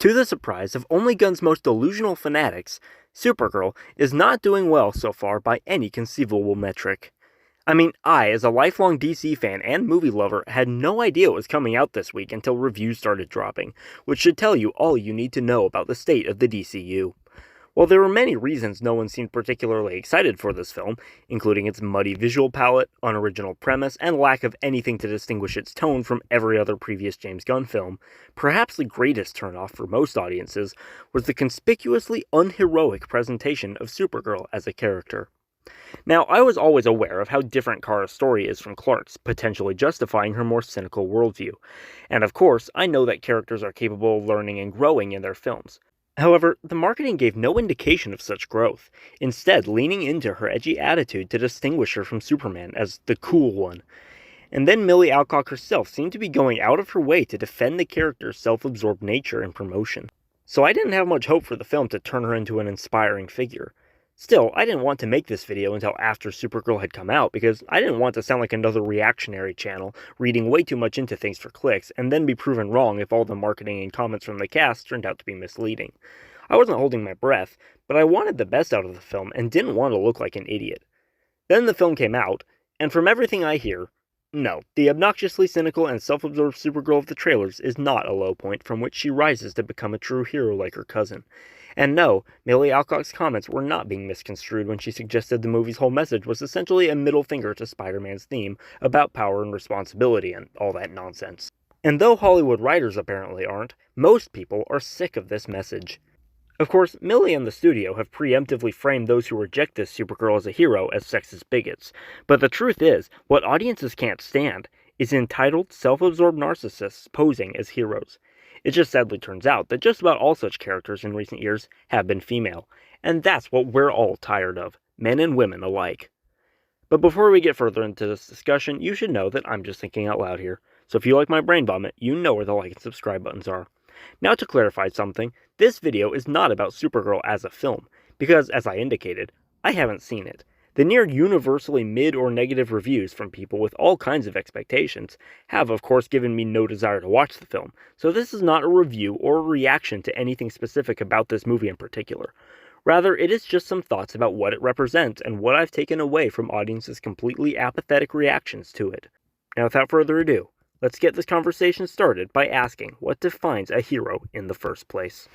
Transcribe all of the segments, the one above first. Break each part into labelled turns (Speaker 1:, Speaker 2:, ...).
Speaker 1: To the surprise of Only Gun's most delusional fanatics, Supergirl is not doing well so far by any conceivable metric. I mean, I, as a lifelong DC fan and movie lover, had no idea it was coming out this week until reviews started dropping, which should tell you all you need to know about the state of the DCU. While there were many reasons no one seemed particularly excited for this film, including its muddy visual palette, unoriginal premise, and lack of anything to distinguish its tone from every other previous James Gunn film, perhaps the greatest turnoff for most audiences was the conspicuously unheroic presentation of Supergirl as a character. Now, I was always aware of how different Kara's story is from Clark's, potentially justifying her more cynical worldview. And of course, I know that characters are capable of learning and growing in their films. However, the marketing gave no indication of such growth, instead leaning into her edgy attitude to distinguish her from Superman as the cool one. And then Millie Alcock herself seemed to be going out of her way to defend the character's self-absorbed nature in promotion. So I didn't have much hope for the film to turn her into an inspiring figure. Still, I didn't want to make this video until after Supergirl had come out because I didn't want to sound like another reactionary channel, reading way too much into things for clicks, and then be proven wrong if all the marketing and comments from the cast turned out to be misleading. I wasn't holding my breath, but I wanted the best out of the film and didn't want to look like an idiot. Then the film came out, and from everything I hear, no, the obnoxiously cynical and self-absorbed Supergirl of the trailers is not a low point from which she rises to become a true hero like her cousin. And no, Millie Alcock's comments were not being misconstrued when she suggested the movie's whole message was essentially a middle finger to Spider-Man's theme about power and responsibility and all that nonsense. And though Hollywood writers apparently aren't, most people are sick of this message. Of course, Millie and the studio have preemptively framed those who reject this Supergirl as a hero as sexist bigots, but the truth is, what audiences can't stand is entitled, self-absorbed narcissists posing as heroes. It just sadly turns out that just about all such characters in recent years have been female, and that's what we're all tired of, men and women alike. But before we get further into this discussion, you should know that I'm just thinking out loud here, so if you like my brain vomit, you know where the like and subscribe buttons are. Now to clarify something, this video is not about Supergirl as a film, because as I indicated, I haven't seen it. The near universally mid or negative reviews from people with all kinds of expectations have of course given me no desire to watch the film, so this is not a review or a reaction to anything specific about this movie in particular. Rather, it is just some thoughts about what it represents and what I've taken away from audiences' completely apathetic reactions to it. Now without further ado, let's get this conversation started by asking what defines a hero in the first place.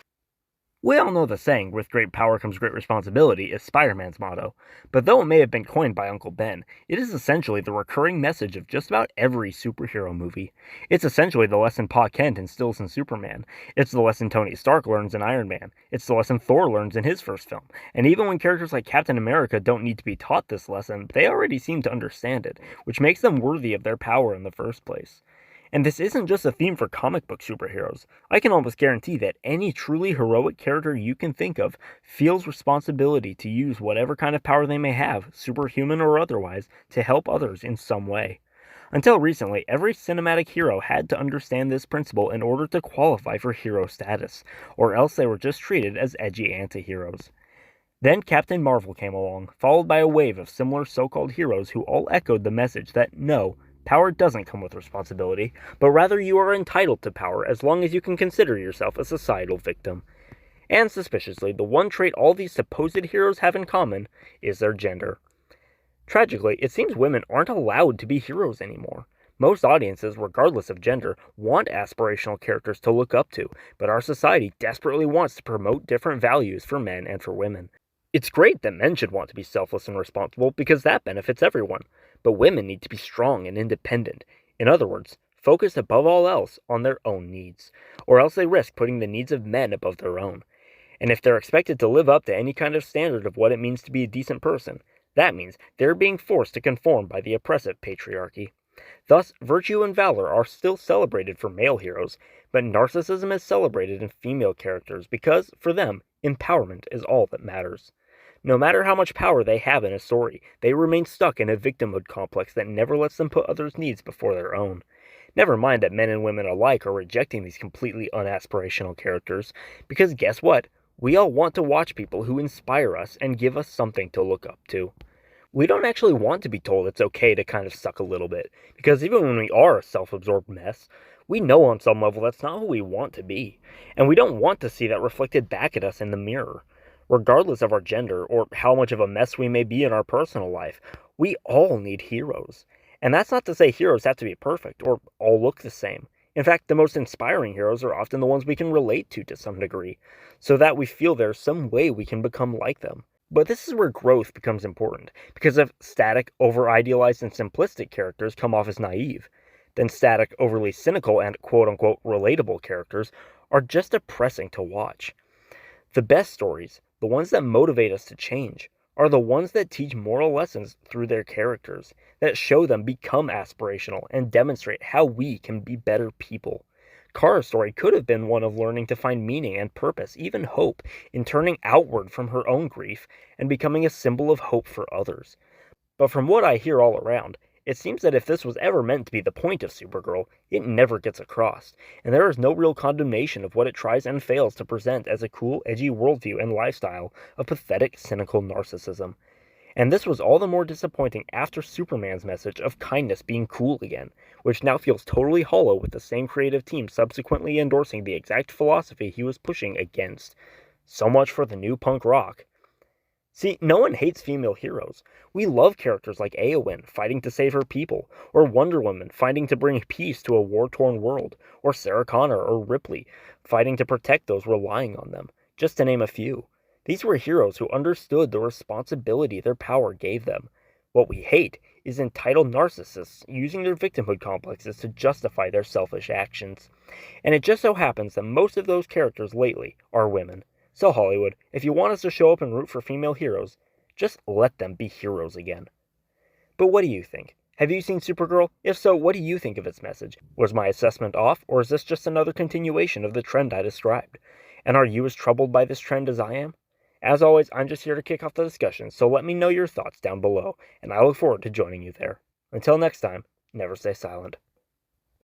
Speaker 1: We all know the saying, with great power comes great responsibility, is Spider-Man's motto, but though it may have been coined by Uncle Ben, it is essentially the recurring message of just about every superhero movie. It's essentially the lesson Pa Kent instills in Superman. It's the lesson Tony Stark learns in Iron Man. It's the lesson Thor learns in his first film. And even when characters like Captain America don't need to be taught this lesson, they already seem to understand it, which makes them worthy of their power in the first place. And this isn't just a theme for comic book superheroes. I can almost guarantee that any truly heroic character you can think of feels responsibility to use whatever kind of power they may have, superhuman or otherwise, to help others in some way. Until recently, every cinematic hero had to understand this principle in order to qualify for hero status, or else they were just treated as edgy anti-heroes. Then Captain Marvel came along, followed by a wave of similar so-called heroes who all echoed the message that no, power doesn't come with responsibility, but rather you are entitled to power as long as you can consider yourself a societal victim. And suspiciously, the one trait all these supposed heroes have in common is their gender. Tragically, it seems women aren't allowed to be heroes anymore. Most audiences, regardless of gender, want aspirational characters to look up to, but our society desperately wants to promote different values for men and for women. It's great that men should want to be selfless and responsible because that benefits everyone, but women need to be strong and independent. In other words, focus above all else on their own needs, or else they risk putting the needs of men above their own. And if they're expected to live up to any kind of standard of what it means to be a decent person, that means they're being forced to conform by the oppressive patriarchy. Thus, virtue and valor are still celebrated for male heroes, but narcissism is celebrated in female characters because, for them, empowerment is all that matters. No matter how much power they have in a story, they remain stuck in a victimhood complex that never lets them put others' needs before their own. Never mind that men and women alike are rejecting these completely unaspirational characters, because guess what? We all want to watch people who inspire us and give us something to look up to. We don't actually want to be told it's okay to kind of suck a little bit, because even when we are a self-absorbed mess, We know on some level that's not who we want to be, and we don't want to see that reflected back at us in the mirror. Regardless of our gender or how much of a mess we may be in our personal life, we all need heroes. And that's not to say heroes have to be perfect or all look the same. In fact, the most inspiring heroes are often the ones we can relate to some degree, so that we feel there's some way we can become like them. But this is where growth becomes important, because if static, over idealized, and simplistic characters come off as naive, then static, overly cynical, and quote unquote relatable characters are just depressing to watch. The best stories, the ones that motivate us to change, are the ones that teach moral lessons through their characters, that show them become aspirational and demonstrate how we can be better people. Kara's story could have been one of learning to find meaning and purpose, even hope, in turning outward from her own grief and becoming a symbol of hope for others. But from what I hear all around, it seems that if this was ever meant to be the point of Supergirl, it never gets across, and there is no real condemnation of what it tries and fails to present as a cool, edgy worldview and lifestyle of pathetic, cynical narcissism. And this was all the more disappointing after Superman's message of kindness being cool again, which now feels totally hollow with the same creative team subsequently endorsing the exact philosophy he was pushing against. So much for the new punk rock. See, no one hates female heroes. We love characters like Eowyn fighting to save her people, or Wonder Woman fighting to bring peace to a war-torn world, or Sarah Connor or Ripley fighting to protect those relying on them, just to name a few. These were heroes who understood the responsibility their power gave them. What we hate is entitled narcissists using their victimhood complexes to justify their selfish actions. And it just so happens that most of those characters lately are women. So Hollywood, if you want us to show up and root for female heroes, just let them be heroes again. But what do you think? Have you seen Supergirl? If so, what do you think of its message? Was my assessment off, or is this just another continuation of the trend I described? And are you as troubled by this trend as I am? As always, I'm just here to kick off the discussion, so let me know your thoughts down below, and I look forward to joining you there. Until next time, never stay silent.